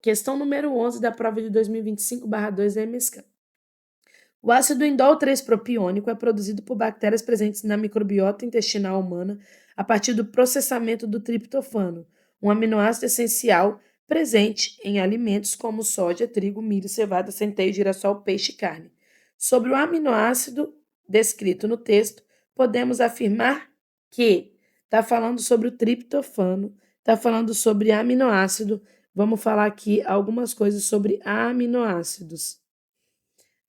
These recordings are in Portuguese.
Questão número 11 da prova de 2025/2 da MSCA. O ácido indol 3-propiônico é produzido por bactérias presentes na microbiota intestinal humana a partir do processamento do triptofano, um aminoácido essencial presente em alimentos como soja, trigo, milho, cevada, centeio, girassol, peixe e carne. Sobre o aminoácido descrito no texto, podemos afirmar que está falando sobre o triptofano, está falando sobre aminoácido. Vamos falar aqui algumas coisas sobre aminoácidos.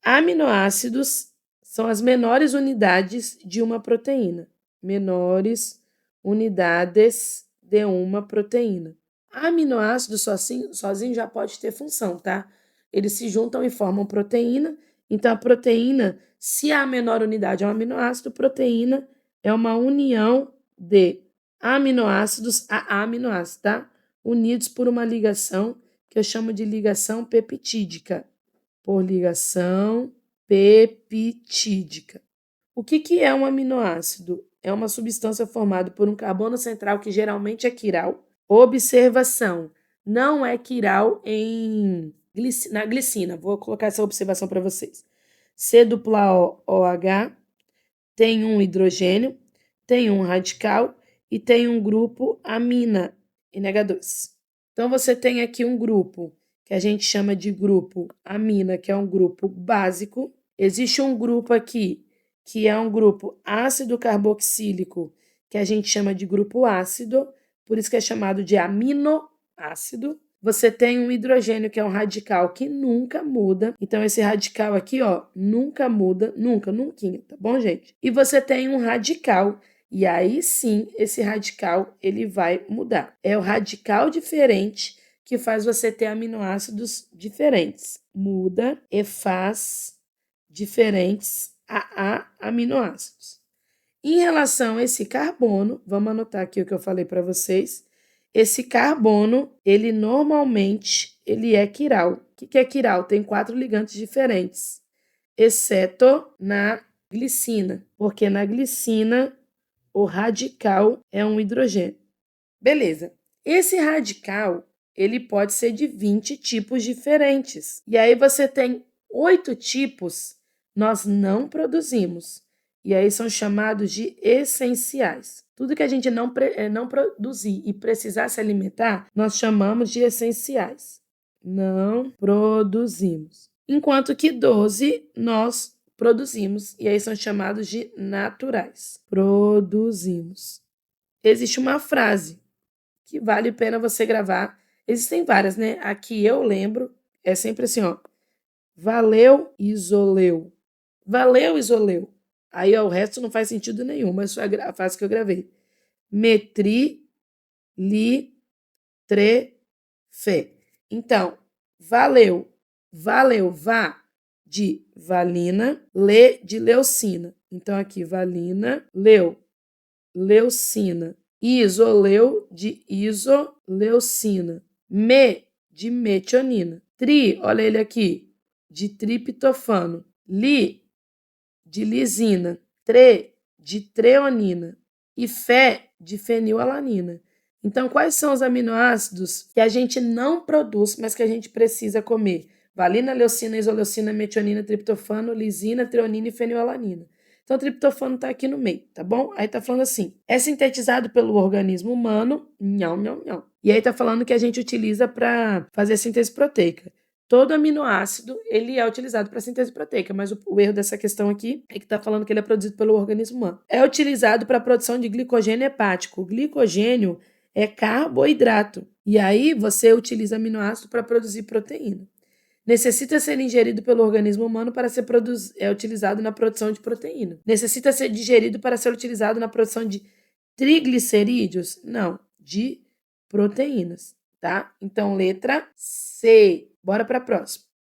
Aminoácidos são as menores unidades de uma proteína. Menores unidades de uma proteína. Aminoácido sozinho já pode ter função, tá? Eles se juntam e formam proteína. Então, a proteína, se a menor unidade é um aminoácido, proteína é uma união de aminoácidos a aminoácidos, tá? Unidos por uma ligação que eu chamo de ligação peptídica. Por ligação peptídica. O que é um aminoácido? É uma substância formada por um carbono central que geralmente é quiral. Observação, não é quiral na glicina. Vou colocar essa observação para vocês. C-OH tem um hidrogênio, tem um radical e tem um grupo amina, NH2. Então, você tem aqui um grupo que a gente chama de grupo amina, que é um grupo básico. Existe um grupo aqui, que é um grupo ácido carboxílico, que a gente chama de grupo ácido, por isso que é chamado de aminoácido. Você tem um hidrogênio, que é um radical que nunca muda. Então, esse radical aqui, ó, nunca muda, nunca, tá bom, gente? E você tem um radical, e aí sim, esse radical, ele vai mudar. É o radical diferente que faz você ter aminoácidos diferentes. Muda e faz diferentes a aminoácidos. Em relação a esse carbono, vamos anotar aqui o que eu falei para vocês. Esse carbono, ele normalmente, ele é quiral. O que é quiral? Tem 4 ligantes diferentes, exceto na glicina, porque na glicina o radical é um hidrogênio. Beleza. Esse radical, ele pode ser de 20 tipos diferentes. E aí você tem 8 tipos nós não produzimos. E aí são chamados de essenciais. Tudo que a gente não produzir e precisar se alimentar, nós chamamos de essenciais. Não produzimos. Enquanto que 12 nós produzimos, e aí são chamados de naturais. Produzimos. Existe uma frase que vale a pena você gravar. Existem várias, né? Aqui eu lembro, é sempre assim, ó. Valeu, isoleu. Valeu, isoleu. Aí, ó, o resto não faz sentido nenhum, mas foi a frase que eu gravei. Metri, li, tre, fe. Então, valeu, valeu, vá de valina, lê de leucina. Então, aqui, valina, leu, leucina. Isoleu de isoleucina. Me de metionina. Tri, olha ele aqui, de triptofano. Li de lisina. Tre de treonina. E fé de fenilalanina. Então, quais são os aminoácidos que a gente não produz, mas que a gente precisa comer? Valina, leucina, isoleucina, metionina, triptofano, lisina, treonina e fenilalanina. Então, o triptofano está aqui no meio, tá bom? Aí tá falando assim, é sintetizado pelo organismo humano, nhão, nhão, nhão. E aí tá falando que a gente utiliza para fazer síntese proteica. Todo aminoácido, ele é utilizado para síntese proteica, mas o erro dessa questão aqui é que está falando que ele é produzido pelo organismo humano. É utilizado para a produção de glicogênio hepático. O glicogênio é carboidrato. E aí você utiliza aminoácido para produzir proteína. Necessita ser ingerido pelo organismo humano para ser utilizado na produção de proteína. Necessita ser digerido para ser utilizado na produção de triglicerídeos? Não, de proteínas, tá? Então, letra C. Bora para a próxima.